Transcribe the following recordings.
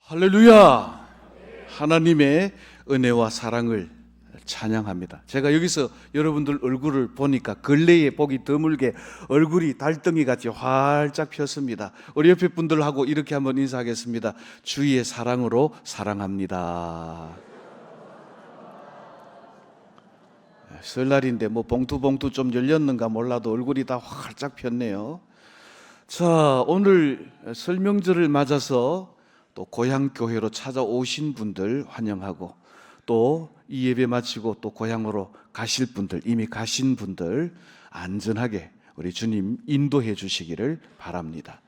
할렐루야! 하나님의 은혜와 사랑을 찬양합니다. 제가 여기서 여러분들 얼굴을 보니까 근래에 보기 드물게 얼굴이 달덩이 같이 활짝 폈습니다. 우리 옆에 분들하고 이렇게 한번 인사하겠습니다. 주의 사랑으로 사랑합니다. 설날인데 뭐 봉투 좀 열렸는가 몰라도 얼굴이 다 활짝 폈네요. 자, 오늘 설명절을 맞아서 또 고향 교회로 찾아오신 분들 환영하고, 또 이 예배 마치고 또 고향으로 가실 분들, 이미 가신 분들 안전하게 우리 주님 인도해 주시기를 바랍니다.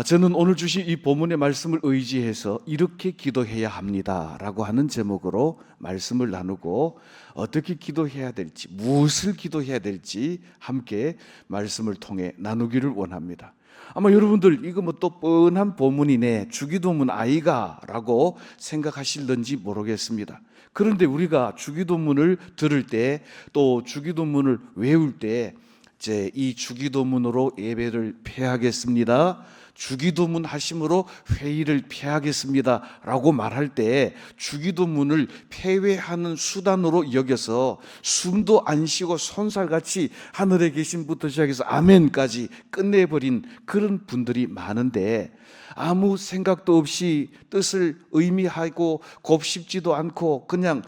저는 오늘 주신 이 본문의 말씀을 의지해서 이렇게 기도해야 합니다라고 하는 제목으로 말씀을 나누고, 어떻게 기도해야 될지, 무엇을 기도해야 될지 함께 말씀을 통해 나누기를 원합니다. 아마 여러분들 이거 뭐 또 뻔한 본문이네, 주기도문 아이가 라고 생각하실런지 모르겠습니다. 그런데 우리가 주기도문을 들을 때, 또 주기도문을 외울 때 이제 이 주기도문으로 예배를 폐하겠습니다, 주기도문 하심으로 회의를 폐하겠습니다 라고 말할 때, 주기도문을 폐회하는 수단으로 여겨서 숨도 안 쉬고 손살같이 하늘에 계신 부터 시작해서 아멘까지 끝내버린 그런 분들이 많은데, 아무 생각도 없이 뜻을 의미하고 곱씹지도 않고 그냥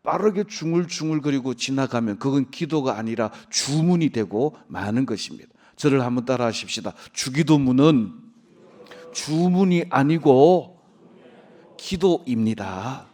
빠르게 중얼중얼거리고 지나가면 그건 기도가 아니라 주문이 되고 마는 것입니다. 저를 한번 따라 하십시다. 주기도문은 주문이 아니고 기도입니다.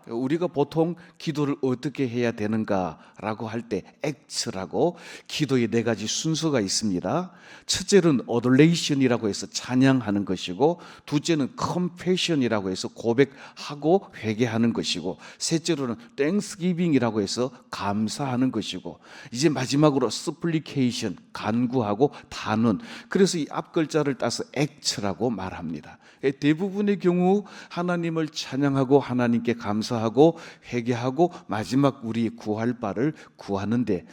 우리가 보통 기도를 어떻게 해야 되는가라고 할 때 액츠라고 기도의 4가지 순서가 있습니다. 첫째는 어돌레이션이라고 해서 찬양하는 것이고, 둘째는 컴패션이라고 해서 고백하고 회개하는 것이고, 셋째로는 땡스기빙이라고 해서 감사하는 것이고, 이제 마지막으로 스플리케이션, 간구하고 단언. 그래서 이 앞글자를 따서 액츠라고 말합니다. 대부분의 경우 하나님을 찬양하고 하나님께 감사하고 회개하고 마지막 우리 구할 바를 구하는데,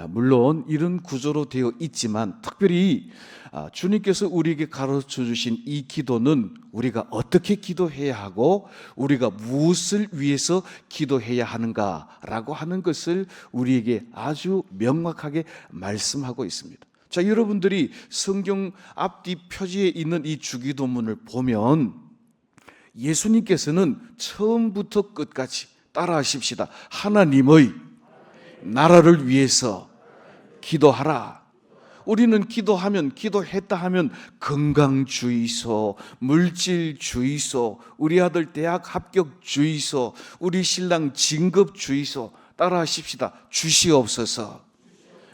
물론 이런 구조로 되어 있지만 특별히 주님께서 우리에게 가르쳐 주신 이 기도는 우리가 어떻게 기도해야 하고 우리가 무엇을 위해서 기도해야 하는가라고 하는 것을 우리에게 아주 명확하게 말씀하고 있습니다. 자, 여러분들이 성경 앞뒤 표지에 있는 이 주기도문을 보면 예수님께서는 처음부터 끝까지 따라하십시다. 하나님의 나라를 위해서 기도하라. 우리는 기도하면, 기도했다 하면 건강 주의소, 물질 주의소, 우리 아들 대학 합격 주의소, 우리 신랑 진급 주의소, 따라하십시다. 주시옵소서.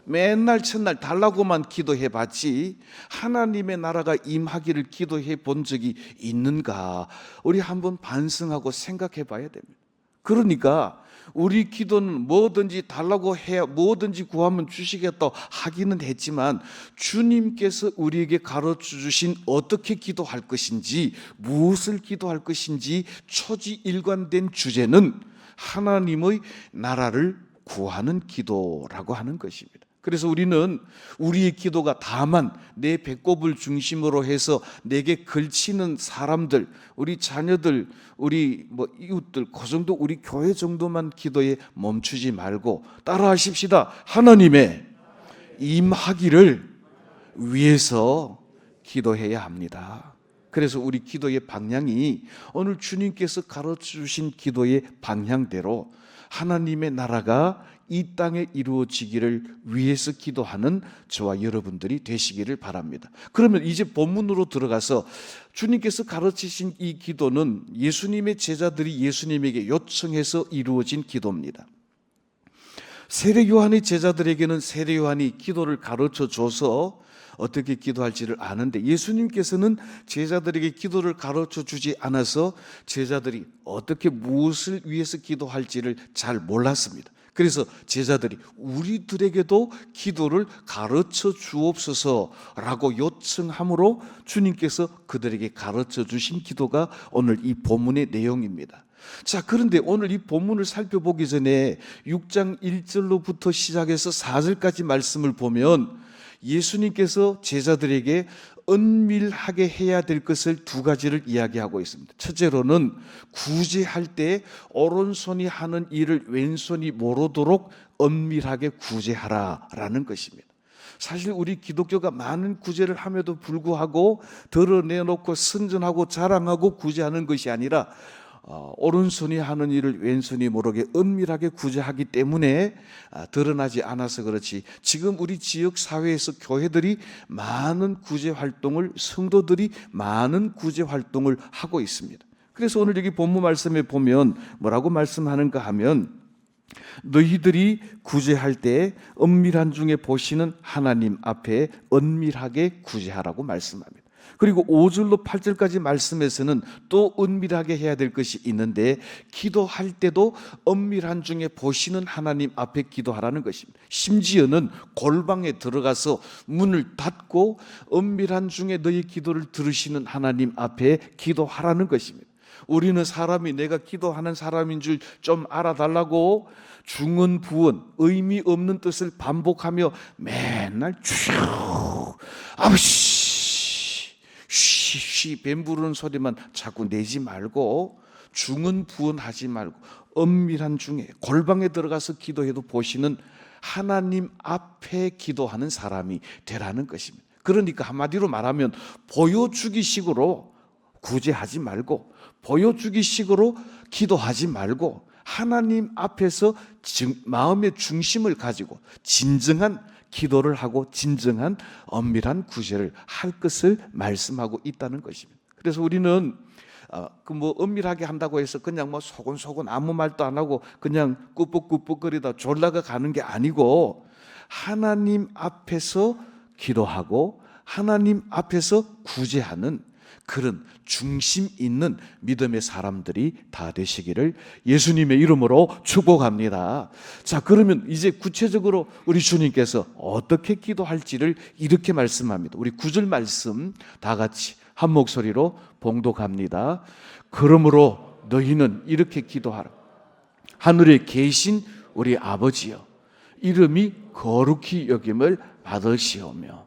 맨날 첫날 달라고만 기도해 봤지 하나님의 나라가 임하기를 기도해 본 적이 있는가, 우리 한번 반성하고 생각해 봐야 됩니다. 그러니까 우리 기도는 뭐든지 달라고 해야, 뭐든지 구하면 주시겠다 하기는 했지만, 주님께서 우리에게 가르쳐 주신 어떻게 기도할 것인지, 무엇을 기도할 것인지 초지일관된 주제는 하나님의 나라를 구하는 기도라고 하는 것입니다. 그래서 우리는 우리의 기도가 다만 내 배꼽을 중심으로 해서 내게 걸치는 사람들, 우리 자녀들, 우리 이웃들, 그 정도, 우리 교회 정도만 기도에 멈추지 말고 따라하십시다. 하나님의 임하기를 위해서 기도해야 합니다. 그래서 우리 기도의 방향이 오늘 주님께서 가르쳐 주신 기도의 방향대로 하나님의 나라가 이 땅에 이루어지기를 위해서 기도하는 저와 여러분들이 되시기를 바랍니다. 그러면 이제 본문으로 들어가서 주님께서 가르치신 이 기도는 예수님의 제자들이 예수님에게 요청해서 이루어진 기도입니다. 세례 요한의 제자들에게는 세례 요한이 기도를 가르쳐 줘서 어떻게 기도할지를 아는데, 예수님께서는 제자들에게 기도를 가르쳐 주지 않아서 제자들이 어떻게 무엇을 위해서 기도할지를 잘 몰랐습니다. 그래서 제자들이 우리들에게도 기도를 가르쳐 주옵소서라고 요청함으로 주님께서 그들에게 가르쳐 주신 기도가 오늘 이 본문의 내용입니다. 자, 그런데 오늘 이 본문을 살펴보기 전에 6장 1절로부터 시작해서 4절까지 말씀을 보면 예수님께서 제자들에게 은밀하게 해야 될 것을 두 가지를 이야기하고 있습니다. 첫째로는 구제할 때 오른손이 하는 일을 왼손이 모르도록 은밀하게 구제하라라는 것입니다. 사실 우리 기독교가 많은 구제를 함에도 불구하고 드러내놓고 선전하고 자랑하고 구제하는 것이 아니라 오른손이 하는 일을 왼손이 모르게 은밀하게 구제하기 때문에 드러나지 않아서 그렇지, 지금 우리 지역 사회에서 교회들이 많은 구제 활동을, 성도들이 많은 구제 활동을 하고 있습니다. 그래서 오늘 여기 본문 말씀에 보면 뭐라고 말씀하는가 하면, 너희들이 구제할 때 은밀한 중에 보시는 하나님 앞에 은밀하게 구제하라고 말씀합니다. 그리고 5절로 8절까지 말씀에서는 또 은밀하게 해야 될 것이 있는데, 기도할 때도 은밀한 중에 보시는 하나님 앞에 기도하라는 것입니다. 심지어는 골방에 들어가서 문을 닫고 은밀한 중에 너희 기도를 들으시는 하나님 앞에 기도하라는 것입니다. 우리는 사람이 내가 기도하는 사람인 줄 좀 알아달라고 중언부언, 의미 없는 뜻을 반복하며 맨날 쭉 아버지 쉬 뱀 부르는 소리만 자꾸 내지 말고, 중언부언하지 말고 은밀한 중에 골방에 들어가서 기도해도 보시는 하나님 앞에 기도하는 사람이 되라는 것입니다. 그러니까 한마디로 말하면 보여주기식으로 구제하지 말고, 보여주기식으로 기도하지 말고, 하나님 앞에서 마음의 중심을 가지고 진정한 기도를 하고 진정한 엄밀한 구제를 할 것을 말씀하고 있다는 것입니다. 그래서 우리는 은밀하게 한다고 해서 그냥 소곤소곤 아무 말도 안 하고 그냥 꾸벅꾸벅거리다 졸라가 가는 게 아니고, 하나님 앞에서 기도하고 하나님 앞에서 구제하는 그런 중심 있는 믿음의 사람들이 다 되시기를 예수님의 이름으로 축복합니다. 자, 그러면 이제 구체적으로 우리 주님께서 어떻게 기도할지를 이렇게 말씀합니다. 우리 9절 말씀 다 같이 한 목소리로 봉독합니다. 그러므로 너희는 이렇게 기도하라. 하늘에 계신 우리 아버지여, 이름이 거룩히 여김을 받으시오며.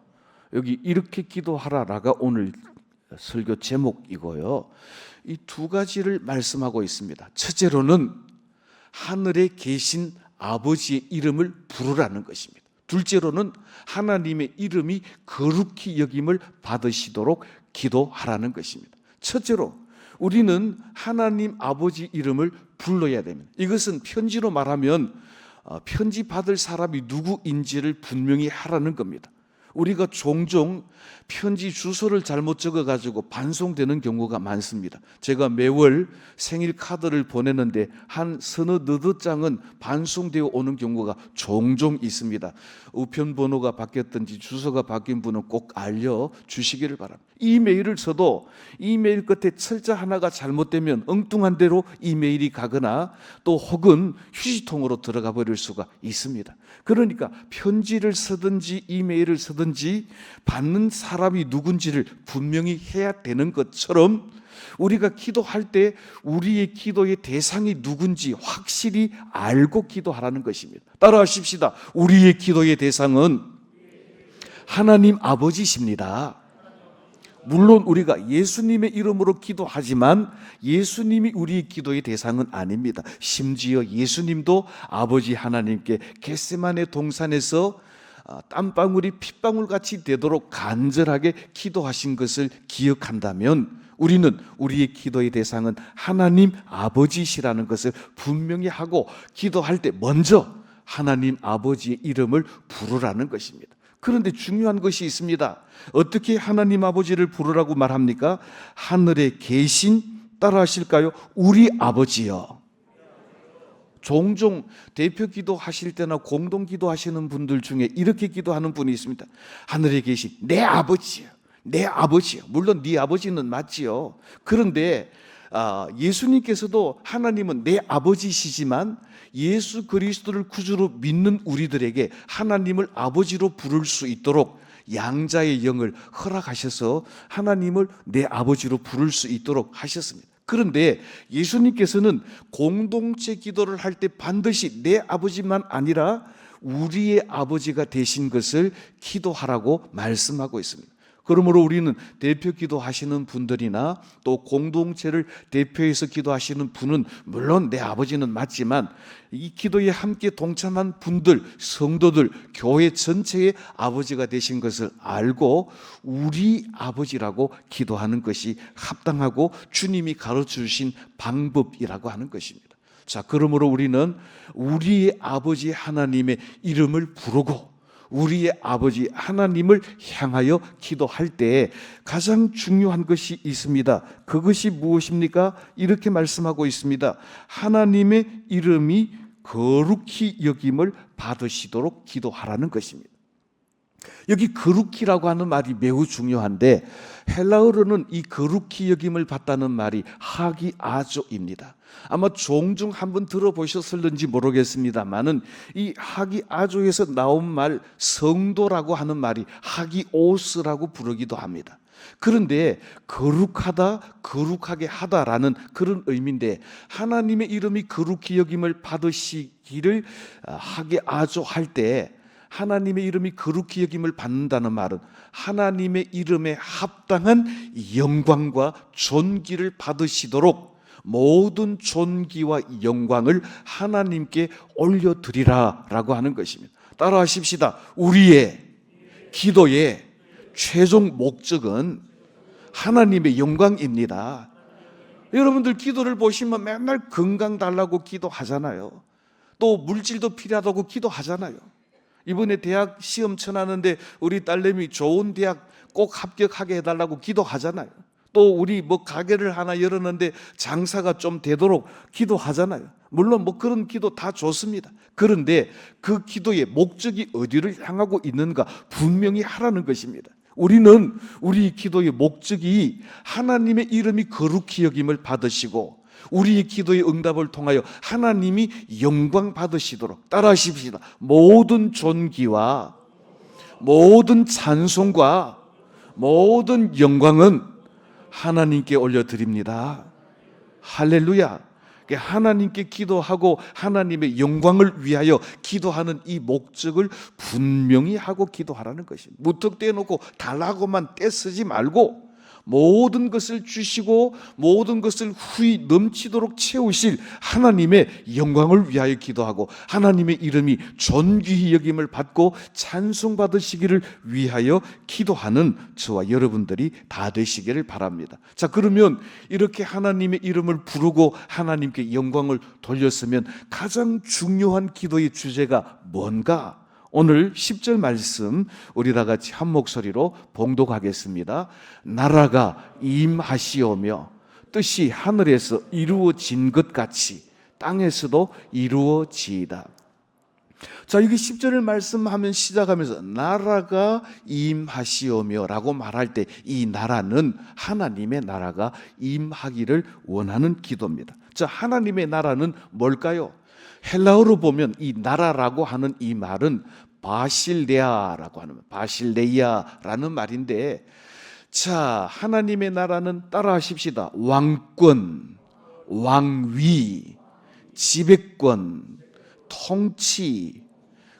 여기 이렇게 기도하라라가 오늘 설교 제목이고요. 이 두 가지를 말씀하고 있습니다. 첫째로는 하늘에 계신 아버지의 이름을 부르라는 것입니다. 둘째로는 하나님의 이름이 거룩히 여김을 받으시도록 기도하라는 것입니다. 첫째로 우리는 하나님 아버지 이름을 불러야 됩니다. 이것은 편지로 말하면 편지 받을 사람이 누구인지를 분명히 하라는 겁니다. 우리가 종종 편지 주소를 잘못 적어가지고 반송되는 경우가 많습니다. 제가 매월 생일 카드를 보내는데 한 서너 장은 반송되어 오는 경우가 종종 있습니다. 우편번호가 바뀌었든지 주소가 바뀐 분은 꼭 알려주시기를 바랍니다. 이메일을 써도 이메일 끝에 철자 하나가 잘못되면 엉뚱한 대로 이메일이 가거나 또 혹은 휴지통으로 들어가 버릴 수가 있습니다. 그러니까 편지를 쓰든지 이메일을 쓰든지 받는 사람이 누군지를 분명히 해야 되는 것처럼, 우리가 기도할 때 우리의 기도의 대상이 누군지 확실히 알고 기도하라는 것입니다. 따라하십시다. 우리의 기도의 대상은 하나님 아버지십니다. 물론 우리가 예수님의 이름으로 기도하지만 예수님이 우리의 기도의 대상은 아닙니다. 심지어 예수님도 아버지 하나님께 겟세마네 동산에서 땀방울이 핏방울같이 되도록 간절하게 기도하신 것을 기억한다면, 우리는 우리의 기도의 대상은 하나님 아버지시라는 것을 분명히 하고 기도할 때 먼저 하나님 아버지의 이름을 부르라는 것입니다. 그런데 중요한 것이 있습니다. 어떻게 하나님 아버지를 부르라고 말합니까? 하늘에 계신, 따라 하실까요? 우리 아버지요. 종종 대표 기도하실 때나 공동 기도하시는 분들 중에 이렇게 기도하는 분이 있습니다. 하늘에 계신 내 아버지요, 내 아버지요. 물론 네 아버지는 맞지요. 그런데 예수님께서도 하나님은 내 아버지시지만 예수 그리스도를 구주로 믿는 우리들에게 하나님을 아버지로 부를 수 있도록 양자의 영을 허락하셔서 하나님을 내 아버지로 부를 수 있도록 하셨습니다. 그런데 예수님께서는 공동체 기도를 할 때 반드시 내 아버지만 아니라 우리의 아버지가 되신 것을 기도하라고 말씀하고 있습니다. 그러므로 우리는 대표 기도하시는 분들이나 또 공동체를 대표해서 기도하시는 분은 물론 내 아버지는 맞지만 이 기도에 함께 동참한 분들, 성도들, 교회 전체의 아버지가 되신 것을 알고 우리 아버지라고 기도하는 것이 합당하고 주님이 가르쳐 주신 방법이라고 하는 것입니다. 자, 그러므로 우리는 우리의 아버지 하나님의 이름을 부르고 우리의 아버지 하나님을 향하여 기도할 때 가장 중요한 것이 있습니다. 그것이 무엇입니까? 이렇게 말씀하고 있습니다. 하나님의 이름이 거룩히 여김을 받으시도록 기도하라는 것입니다. 여기 거룩히라고 하는 말이 매우 중요한데 헬라어로는 이 거룩히 여김을 받다는 말이 하기아조입니다. 아마 종종 한번 들어보셨을는지 모르겠습니다만은 이 하기아조에서 나온 말 성도라고 하는 말이 하기오스라고 부르기도 합니다. 그런데 거룩하다, 거룩하게 하다라는 그런 의미인데 하나님의 이름이 거룩히 여김을 받으시기를 하기아조 할 때 하나님의 이름이 거룩히 여김을 받는다는 말은 하나님의 이름에 합당한 영광과 존귀를 받으시도록 모든 존귀와 영광을 하나님께 올려드리라 라고 하는 것입니다. 따라하십시다. 우리의 기도의 최종 목적은 하나님의 영광입니다. 여러분들 기도를 보시면 맨날 건강 달라고 기도하잖아요. 또 물질도 필요하다고 기도하잖아요. 이번에 대학 시험 쳐놨는데 우리 딸내미 좋은 대학 꼭 합격하게 해달라고 기도하잖아요. 또 우리 가게를 하나 열었는데 장사가 좀 되도록 기도하잖아요. 물론 그런 기도 다 좋습니다. 그런데 그 기도의 목적이 어디를 향하고 있는가 분명히 하라는 것입니다. 우리는 우리 기도의 목적이 하나님의 이름이 거룩히 여김을 받으시고 우리의 기도의 응답을 통하여 하나님이 영광 받으시도록 따라하십시다. 모든 존귀와 모든 찬송과 모든 영광은 하나님께 올려드립니다. 할렐루야. 하나님께 기도하고 하나님의 영광을 위하여 기도하는 이 목적을 분명히 하고 기도하라는 것입니다. 무턱대어 놓고 달라고만 떼쓰지 말고 모든 것을 주시고 모든 것을 후히 넘치도록 채우실 하나님의 영광을 위하여 기도하고 하나님의 이름이 존귀히 여김을 받고 찬송받으시기를 위하여 기도하는 저와 여러분들이 다 되시기를 바랍니다. 자, 그러면 이렇게 하나님의 이름을 부르고 하나님께 영광을 돌렸으면 가장 중요한 기도의 주제가 뭔가? 오늘 10절 말씀 우리 다 같이 한 목소리로 봉독하겠습니다. 나라가 임하시오며 뜻이 하늘에서 이루어진 것 같이 땅에서도 이루어지이다. 자, 여기 10절을 말씀하면 시작하면서 나라가 임하시오며 라고 말할 때 이 나라는 하나님의 나라가 임하기를 원하는 기도입니다. 자, 하나님의 나라는 뭘까요? 헬라어로 보면 이 나라라고 하는 이 말은 바실레아라고 하는 바실레이아라는 말인데, 자, 하나님의 나라는 따라하십시다. 왕권, 왕위, 지배권, 통치.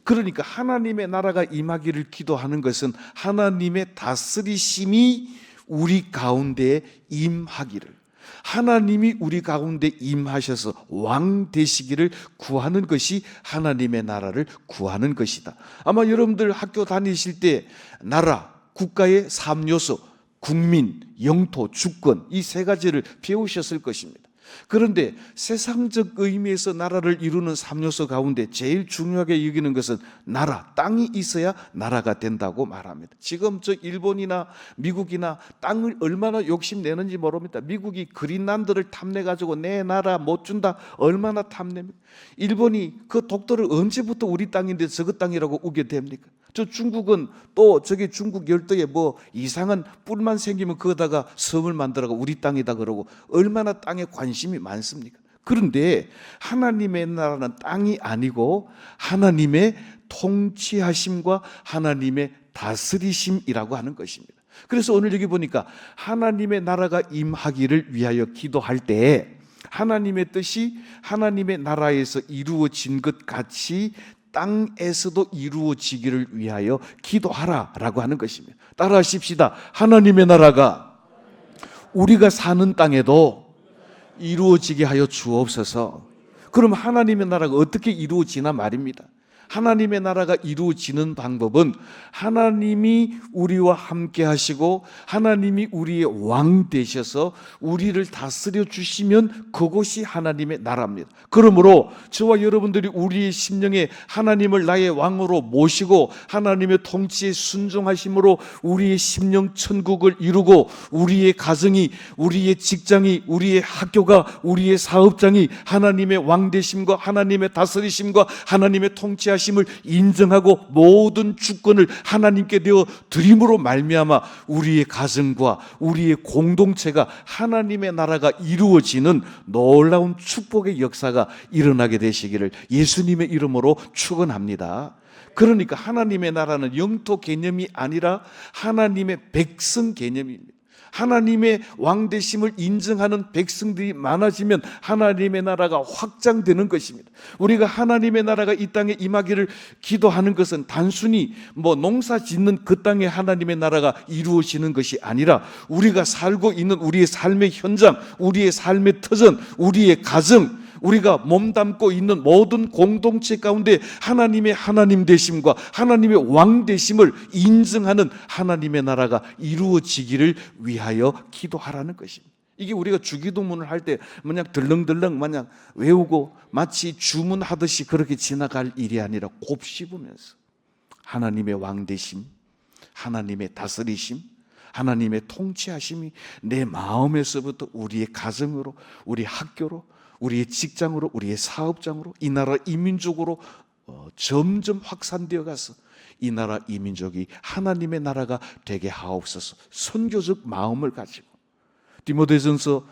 그러니까 하나님의 나라가 임하기를 기도하는 것은 하나님의 다스리심이 우리 가운데 임하기를, 하나님이 우리 가운데 임하셔서 왕 되시기를 구하는 것이 하나님의 나라를 구하는 것이다. 아마 여러분들 학교 다니실 때 나라, 국가의 3요소, 국민, 영토, 주권 이 세 가지를 배우셨을 것입니다. 그런데 세상적 의미에서 나라를 이루는 3요소 가운데 제일 중요하게 여기는 것은 나라, 땅이 있어야 나라가 된다고 말합니다. 지금 저 일본이나 미국이나 땅을 얼마나 욕심내는지 모릅니다. 미국이 그린란드를 탐내가지고 내 나라 못 준다 얼마나 탐냅니까? 일본이 그 독도를 언제부터 우리 땅인데 저거 땅이라고 우게 됩니까? 저 중국은 또 저기 중국 열도에 이상한 뿔만 생기면 거기다가 섬을 만들어가 우리 땅이다 그러고 얼마나 땅에 관심이 많습니까? 그런데 하나님의 나라는 땅이 아니고 하나님의 통치하심과 하나님의 다스리심이라고 하는 것입니다. 그래서 오늘 여기 보니까 하나님의 나라가 임하기를 위하여 기도할 때 하나님의 뜻이 하나님의 나라에서 이루어진 것 같이 땅에서도 이루어지기를 위하여 기도하라라고 하는 것입니다. 따라하십시다. 하나님의 나라가 우리가 사는 땅에도 이루어지게 하여 주옵소서. 그럼 하나님의 나라가 어떻게 이루어지나 말입니다. 하나님의 나라가 이루어지는 방법은 하나님이 우리와 함께 하시고 하나님이 우리의 왕 되셔서 우리를 다스려 주시면 그것이 하나님의 나라입니다. 그러므로 저와 여러분들이 우리의 심령에 하나님을 나의 왕으로 모시고 하나님의 통치에 순종하심으로 우리의 심령 천국을 이루고 우리의 가정이, 우리의 직장이, 우리의 학교가, 우리의 사업장이 하나님의 왕 되심과 하나님의 다스리심과 하나님의 통치하심을 인정하고 모든 주권을 하나님께 내어 드림으로 말미암아 우리의 가정과 우리의 공동체가 하나님의 나라가 이루어지는 놀라운 축복의 역사가 일어나게 되시기를 예수님의 이름으로 축원합니다. 그러니까 하나님의 나라는 영토 개념이 아니라 하나님의 백성 개념입니다. 하나님의 왕되심을 인정하는 백성들이 많아지면 하나님의 나라가 확장되는 것입니다. 우리가 하나님의 나라가 이 땅에 임하기를 기도하는 것은 단순히 농사 짓는 그 땅에 하나님의 나라가 이루어지는 것이 아니라 우리가 살고 있는 우리의 삶의 현장, 우리의 삶의 터전, 우리의 가정, 우리가 몸담고 있는 모든 공동체 가운데 하나님의 하나님 되심과 하나님의 왕 되심을 인정하는 하나님의 나라가 이루어지기를 위하여 기도하라는 것입니다. 이게 우리가 주기도문을 할 때 마냥 들렁들렁 마냥 외우고 마치 주문하듯이 그렇게 지나갈 일이 아니라 곱씹으면서 하나님의 왕 되심, 하나님의 다스리심, 하나님의 통치하심이 내 마음에서부터 우리의 가정으로, 우리 학교로, 우리의 직장으로, 우리의 사업장으로, 이 나라 이민족으로 점점 확산되어 가서 이 나라 이민족이 하나님의 나라가 되게 하옵소서. 선교적 마음을 가지고 디모데전서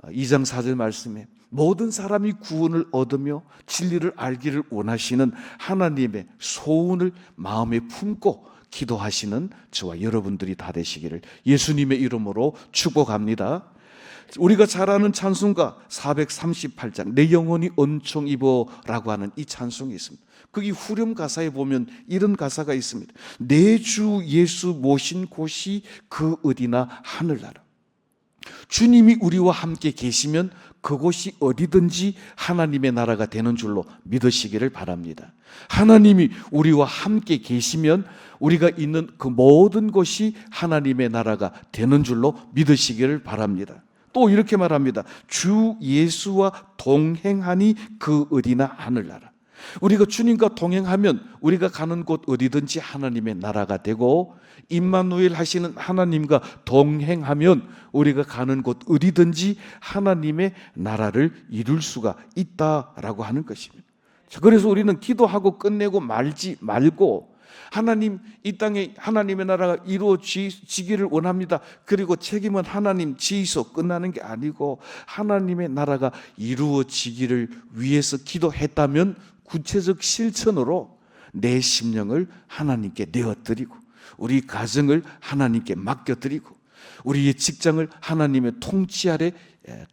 2장 4절 말씀에 모든 사람이 구원을 얻으며 진리를 알기를 원하시는 하나님의 소원을 마음에 품고 기도하시는 저와 여러분들이 다 되시기를 예수님의 이름으로 축복합니다. 우리가 잘 아는 찬송가 438장 내 영혼이 은총 입어라고 하는 이 찬송이 있습니다. 거기 후렴 가사에 보면 이런 가사가 있습니다. 내 주 예수 모신 곳이 그 어디나 하늘나라. 주님이 우리와 함께 계시면 그곳이 어디든지 하나님의 나라가 되는 줄로 믿으시기를 바랍니다. 하나님이 우리와 함께 계시면 우리가 있는 그 모든 곳이 하나님의 나라가 되는 줄로 믿으시기를 바랍니다. 또 이렇게 말합니다. 주 예수와 동행하니 그 어디나 하늘나라. 우리가 주님과 동행하면 우리가 가는 곳 어디든지 하나님의 나라가 되고 임마누엘 하시는 하나님과 동행하면 우리가 가는 곳 어디든지 하나님의 나라를 이룰 수가 있다라고 하는 것입니다. 그래서 우리는 기도하고 끝내고 말지 말고 하나님, 이 땅에 하나님의 나라가 이루어지기를 원합니다. 그리고 책임은 하나님 지이소 끝나는 게 아니고 하나님의 나라가 이루어지기를 위해서 기도했다면 구체적 실천으로 내 심령을 하나님께 내어드리고 우리 가정을 하나님께 맡겨드리고 우리의 직장을 하나님의 통치 아래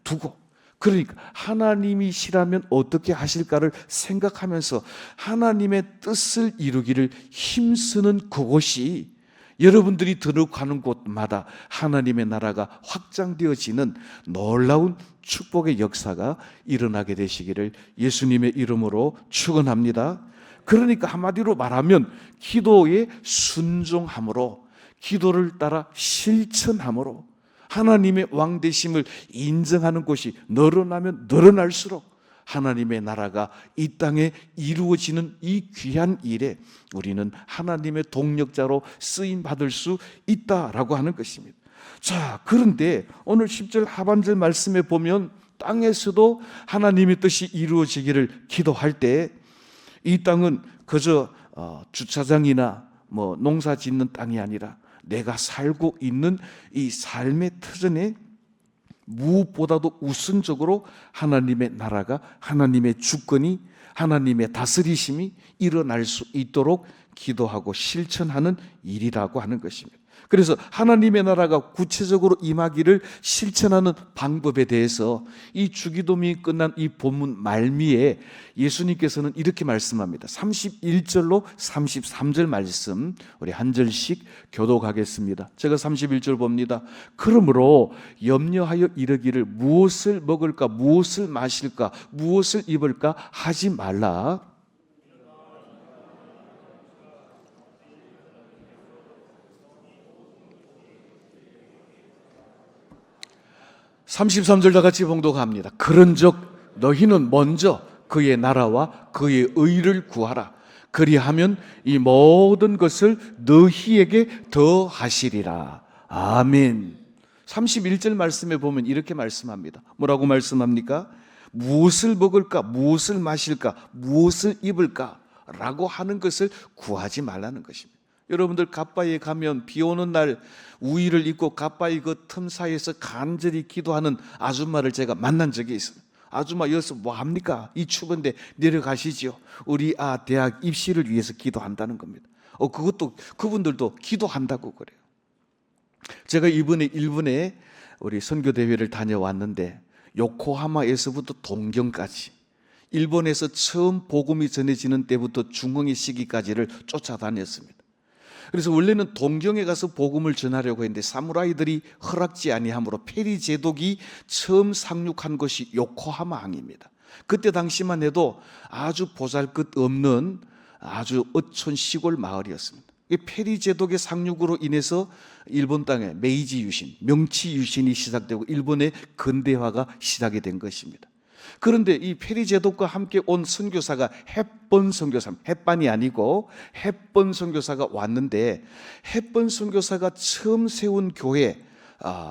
두고 그러니까 하나님이시라면 어떻게 하실까를 생각하면서 하나님의 뜻을 이루기를 힘쓰는 그곳이 여러분들이 들어가는 곳마다 하나님의 나라가 확장되어지는 놀라운 축복의 역사가 일어나게 되시기를 예수님의 이름으로 축원합니다. 그러니까 한마디로 말하면 기도에 순종함으로 기도를 따라 실천함으로 하나님의 왕되심을 인정하는 곳이 늘어나면 늘어날수록 하나님의 나라가 이 땅에 이루어지는 이 귀한 일에 우리는 하나님의 동력자로 쓰임받을 수 있다라고 하는 것입니다. 자, 그런데 오늘 10절 하반절 말씀에 보면 땅에서도 하나님의 뜻이 이루어지기를 기도할 때 이 땅은 그저 주차장이나 농사 짓는 땅이 아니라 내가 살고 있는 이 삶의 터전에 무엇보다도 우선적으로 하나님의 나라가 하나님의 주권이 하나님의 다스리심이 일어날 수 있도록 기도하고 실천하는 일이라고 하는 것입니다. 그래서 하나님의 나라가 구체적으로 임하기를 실천하는 방법에 대해서 이 주기도문이 끝난 이 본문 말미에 예수님께서는 이렇게 말씀합니다. 31절로 33절 말씀 우리 한 절씩 교독하겠습니다. 제가 31절 봅니다. 그러므로 염려하여 이르기를 무엇을 먹을까, 무엇을 마실까, 무엇을 입을까 하지 말라. 33절 다 같이 봉독합니다. 그런즉 너희는 먼저 그의 나라와 그의 의를 구하라. 그리하면 이 모든 것을 너희에게 더하시리라. 아멘. 31절 말씀에 보면 이렇게 말씀합니다. 뭐라고 말씀합니까? 무엇을 먹을까, 무엇을 마실까, 무엇을 입을까 라고 하는 것을 구하지 말라는 것입니다. 여러분들 갓바위에 가면 비 오는 날 우의를 입고 갓바위 그 틈 사이에서 간절히 기도하는 아줌마를 제가 만난 적이 있어요. 아줌마 여기서 뭐 합니까? 이 추운데 내려가시지요. 우리 대학 입시를 위해서 기도한다는 겁니다. 그것도 그분들도 기도한다고 그래요. 제가 이번에 일본에 우리 선교 대회를 다녀왔는데 요코하마에서부터 동경까지 일본에서 처음 복음이 전해지는 때부터 중흥의 시기까지를 쫓아다녔습니다. 그래서 원래는 동경에 가서 복음을 전하려고 했는데 사무라이들이 허락지 아니하므로 페리 제독이 처음 상륙한 것이 요코하마항입니다. 그때 당시만 해도 아주 보잘것없는 아주 어촌 시골 마을이었습니다. 페리 제독의 상륙으로 인해서 일본 땅에 메이지 유신, 명치 유신이 시작되고 일본의 근대화가 시작이 된 것입니다. 그런데 이 페리 제독과 함께 온 선교사가 햇번 선교사, 햇반이 아니고 햇번 선교사가 왔는데 햇번 선교사가 처음 세운 교회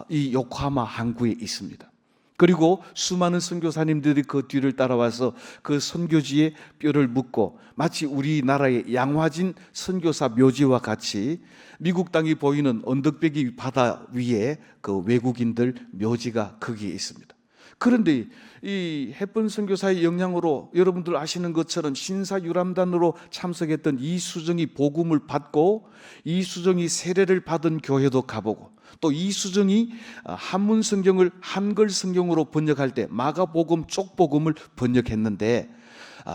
이 요코하마 항구에 있습니다. 그리고 수많은 선교사님들이 그 뒤를 따라와서 그 선교지에 뼈를 묻고 마치 우리나라의 양화진 선교사 묘지와 같이 미국 땅이 보이는 언덕배기 바다 위에 그 외국인들 묘지가 거기에 있습니다. 그런데 이 햇번 선교사의 영향으로 여러분들 아시는 것처럼 신사유람단으로 참석했던 이수정이 복음을 받고 이수정이 세례를 받은 교회도 가보고 또 이수정이 한문 성경을 한글 성경으로 번역할 때 마가복음 쪽복음을 번역했는데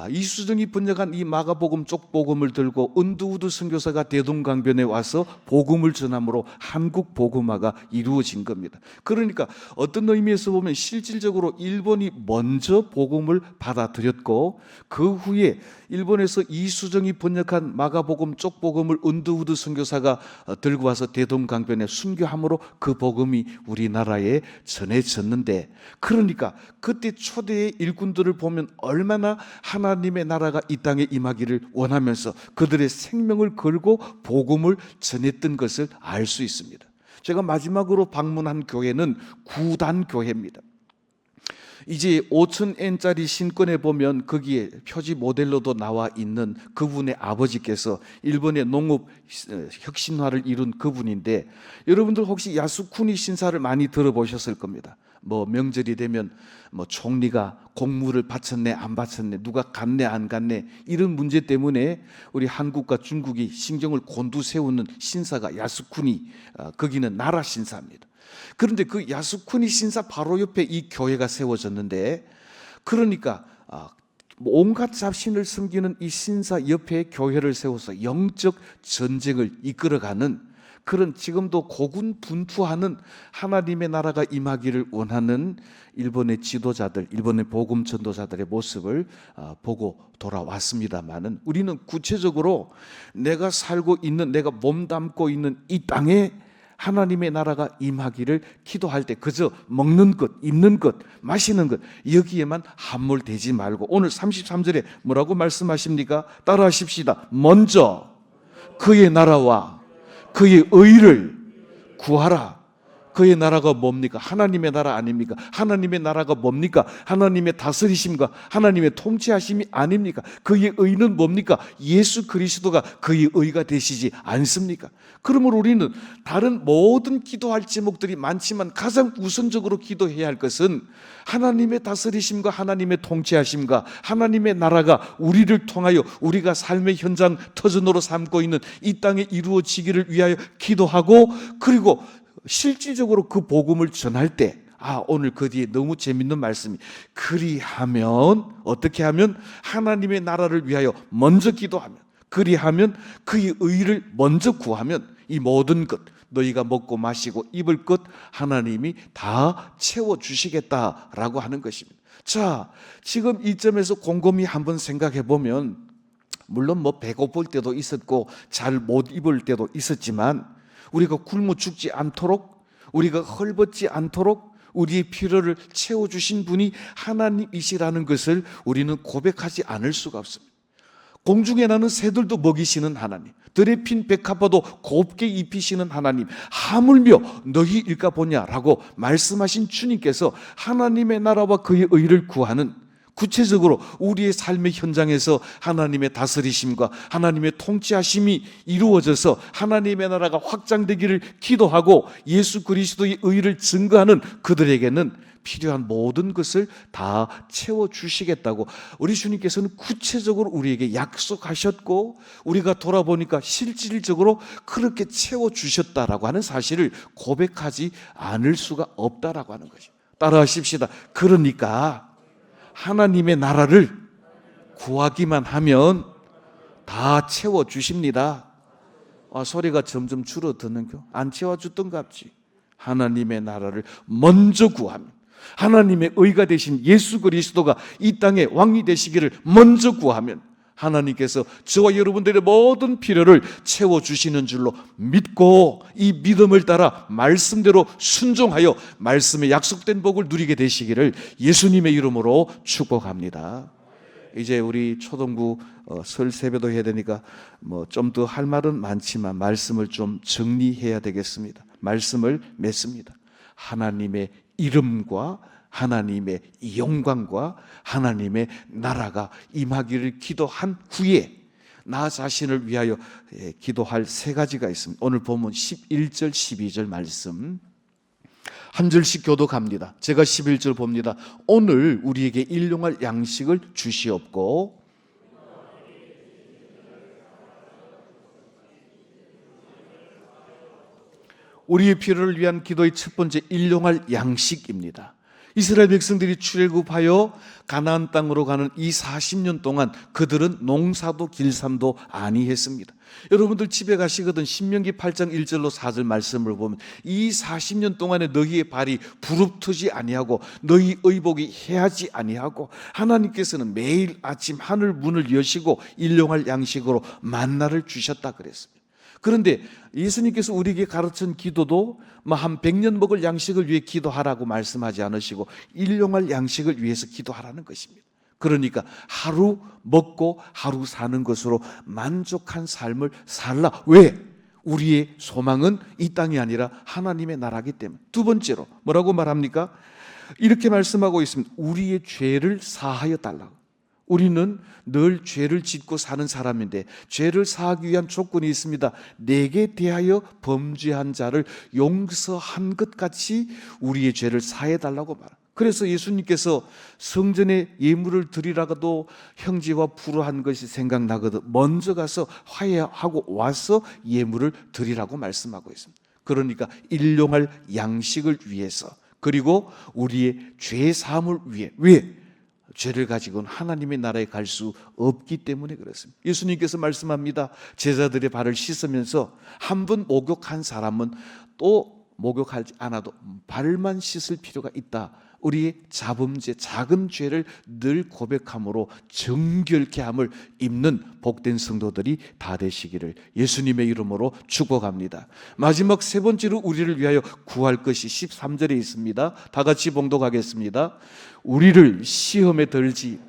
이수정이 번역한 이 마가복음 쪽복음을 들고 은두우드 선교사가 대동강변에 와서 복음을 전함으로 한국 복음화가 이루어진 겁니다. 그러니까 어떤 의미에서 보면 실질적으로 일본이 먼저 복음을 받아들였고 그 후에 일본에서 이수정이 번역한 마가복음 쪽복음을 은두우드 선교사가 들고 와서 대동강변에 순교함으로 그 복음이 우리나라에 전해졌는데, 그러니까 그때 초대의 일꾼들을 보면 얼마나 하나님의 나라가 이 땅에 임하기를 원하면서 그들의 생명을 걸고 복음을 전했던 것을 알 수 있습니다. 제가 마지막으로 방문한 교회는 구단교회입니다. 이제 5,000엔짜리 신권에 보면 거기에 표지 모델로도 나와 있는 그분의 아버지께서 일본의 농업 혁신화를 이룬 그분인데, 여러분들 혹시 야스쿠니 신사를 많이 들어보셨을 겁니다. 뭐 명절이 되면 뭐 총리가 공물을 바쳤네 안 바쳤네, 누가 갔네 안 갔네, 이런 문제 때문에 우리 한국과 중국이 신경을 곤두세우는 신사가 야스쿠니, 거기는 나라 신사입니다. 그런데 그 야스쿠니 신사 바로 옆에 이 교회가 세워졌는데, 그러니까 온갖 잡신을 섬기는 이 신사 옆에 교회를 세워서 영적 전쟁을 이끌어가는 그런, 지금도 고군분투하는 하나님의 나라가 임하기를 원하는 일본의 지도자들, 일본의 복음 전도자들의 모습을 보고 돌아왔습니다만은, 우리는 구체적으로 내가 살고 있는, 내가 몸담고 있는 이 땅에 하나님의 나라가 임하기를 기도할 때 그저 먹는 것, 입는 것, 마시는 것 여기에만 함몰되지 말고, 오늘 33절에 뭐라고 말씀하십니까? 따라하십시다. 먼저 그의 나라와 그의 의를 구하라. 그의 나라가 뭡니까? 하나님의 나라 아닙니까? 하나님의 나라가 뭡니까? 하나님의 다스리심과 하나님의 통치하심이 아닙니까? 그의 의는 뭡니까? 예수 그리스도가 그의 의가 되시지 않습니까? 그러므로 우리는 다른 모든 기도할 제목들이 많지만 가장 우선적으로 기도해야 할 것은 하나님의 다스리심과 하나님의 통치하심과 하나님의 나라가 우리를 통하여 우리가 삶의 현장 터전으로 삼고 있는 이 땅에 이루어지기를 위하여 기도하고, 그리고 실질적으로 그 복음을 전할 때, 오늘 그 뒤에 너무 재밌는 말씀이, 그리하면, 어떻게 하면? 하나님의 나라를 위하여 먼저 기도하면, 그리하면 그의 의를 먼저 구하면 이 모든 것, 너희가 먹고 마시고 입을 것 하나님이 다 채워주시겠다라고 하는 것입니다. 자, 지금 이 점에서 곰곰이 한번 생각해 보면, 물론 뭐 배고플 때도 있었고 잘 못 입을 때도 있었지만, 우리가 굶어 죽지 않도록, 우리가 헐벗지 않도록 우리의 필요를 채워주신 분이 하나님이시라는 것을 우리는 고백하지 않을 수가 없습니다. 공중에 나는 새들도 먹이시는 하나님, 들에 핀 백합화도 곱게 입히시는 하나님, 하물며 너희 일까 보냐라고 말씀하신 주님께서 하나님의 나라와 그의 의를 구하는, 구체적으로 우리의 삶의 현장에서 하나님의 다스리심과 하나님의 통치하심이 이루어져서 하나님의 나라가 확장되기를 기도하고 예수 그리스도의 의를 증거하는 그들에게는 필요한 모든 것을 다 채워주시겠다고 우리 주님께서는 구체적으로 우리에게 약속하셨고, 우리가 돌아보니까 실질적으로 그렇게 채워주셨다라고 하는 사실을 고백하지 않을 수가 없다라고 하는 것이죠. 따라하십시다. 그러니까 하나님의 나라를 구하기만 하면 다 채워주십니다. 소리가 점점 줄어드는겨? 안 채워주던갑지. 하나님의 나라를 먼저 구하면, 하나님의 의가 되신 예수 그리스도가 이 땅에 왕이 되시기를 먼저 구하면 하나님께서 저와 여러분들의 모든 필요를 채워주시는 줄로 믿고, 이 믿음을 따라 말씀대로 순종하여 말씀에 약속된 복을 누리게 되시기를 예수님의 이름으로 축복합니다. 이제 우리 초동부 설 세배도 해야 되니까 뭐 좀 더 할 말은 많지만 말씀을 좀 정리해야 되겠습니다. 말씀을 맺습니다. 하나님의 이름과 하나님의 영광과 하나님의 나라가 임하기를 기도한 후에 나 자신을 위하여 기도할 세 가지가 있습니다. 오늘 보면 11절 12절 말씀 한 절씩 교독합니다. 제가 11절 봅니다. 오늘 우리에게 일용할 양식을 주시옵고, 우리의 필요를 위한 기도의 첫 번째 일용할 양식입니다. 이스라엘 백성들이 출애굽하여 가나안 땅으로 가는 이 40년 동안 그들은 농사도 길쌈도 아니했습니다. 여러분들 집에 가시거든 신명기 8장 1절로 4절 말씀을 보면 이 40년 동안에 너희의 발이 부릅뜨지 아니하고 너희 의복이 해하지 아니하고 하나님께서는 매일 아침 하늘 문을 여시고 일용할 양식으로 만나를 주셨다 그랬습니다. 그런데 예수님께서 우리에게 가르친 기도도 한 100년 먹을 양식을 위해 기도하라고 말씀하지 않으시고 일용할 양식을 위해서 기도하라는 것입니다. 그러니까 하루 먹고 하루 사는 것으로 만족한 삶을 살라. 왜? 우리의 소망은 이 땅이 아니라 하나님의 나라이기 때문에. 두 번째로 뭐라고 말합니까? 이렇게 말씀하고 있습니다. 우리의 죄를 사하여 달라고. 우리는 늘 죄를 짓고 사는 사람인데 죄를 사하기 위한 조건이 있습니다. 내게 대하여 범죄한 자를 용서한 것 같이 우리의 죄를 사해달라고 말합니다. 그래서 예수님께서 성전에 예물을 드리라고도 형제와 불화한 것이 생각나거든 먼저 가서 화해하고 와서 예물을 드리라고 말씀하고 있습니다. 그러니까 일용할 양식을 위해서, 그리고 우리의 죄 사함을 위해. 왜? 죄를 가지고는 하나님의 나라에 갈 수 없기 때문에 그렇습니다. 예수님께서 말씀합니다. 제자들의 발을 씻으면서 한 번 목욕한 사람은 또 목욕하지 않아도 발만 씻을 필요가 있다. 우리의 자범죄, 작은 죄를 늘 고백함으로 정결케 함을 입는 복된 성도들이 다 되시기를 예수님의 이름으로 축복합니다. 마지막 세 번째로 우리를 위하여 구할 것이 13절에 있습니다. 다 같이 봉독하겠습니다. 우리를 시험에 들지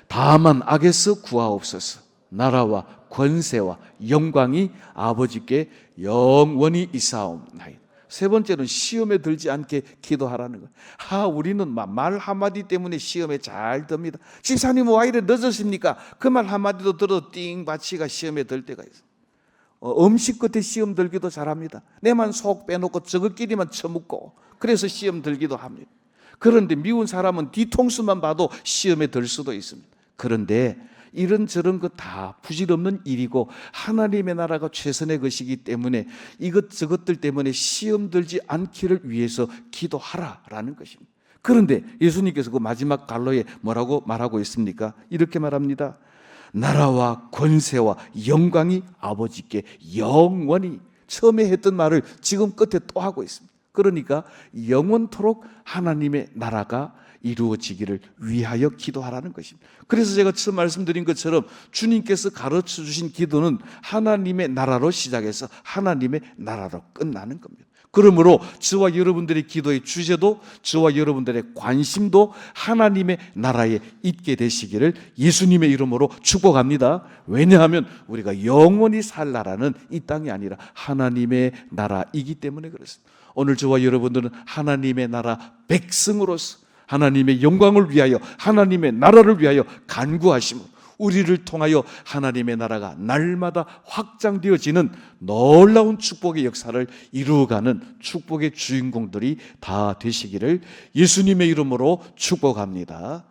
다만 악에서 구하옵소서. 나라와 권세와 영광이 아버지께 영원히 있사옵나이다. 세 번째는 시험에 들지 않게 기도하라는 거예요. 우리는 말 한마디 때문에 시험에 잘 듭니다. 집사님 왜 이래 늦으십니까? 그 말 한마디도 들어도 띵바치가 시험에 들 때가 있어요. 음식 끝에 시험 들기도 잘합니다. 내만 속 빼놓고 저것끼리만 처먹고 그래서 시험 들기도 합니다. 그런데 미운 사람은 뒤통수만 봐도 시험에 들 수도 있습니다. 그런데 이런저런 것 다 부질없는 일이고 하나님의 나라가 최선의 것이기 때문에 이것저것들 때문에 시험 들지 않기를 위해서 기도하라라는 것입니다. 그런데 예수님께서 그 마지막 갈로에 뭐라고 말하고 있습니까? 이렇게 말합니다. 나라와 권세와 영광이 아버지께 영원히, 처음에 했던 말을 지금 끝에 또 하고 있습니다. 그러니까 영원토록 하나님의 나라가 이루어지기를 위하여 기도하라는 것입니다. 그래서 제가 처음 말씀드린 것처럼 주님께서 가르쳐 주신 기도는 하나님의 나라로 시작해서 하나님의 나라로 끝나는 겁니다. 그러므로 저와 여러분들의 기도의 주제도, 저와 여러분들의 관심도 하나님의 나라에 있게 되시기를 예수님의 이름으로 축복합니다. 왜냐하면 우리가 영원히 살 나라는 이 땅이 아니라 하나님의 나라이기 때문에 그렇습니다. 오늘 저와 여러분들은 하나님의 나라 백성으로서 하나님의 영광을 위하여, 하나님의 나라를 위하여 간구하시고 우리를 통하여 하나님의 나라가 날마다 확장되어지는 놀라운 축복의 역사를 이루어가는 축복의 주인공들이 다 되시기를 예수님의 이름으로 축복합니다.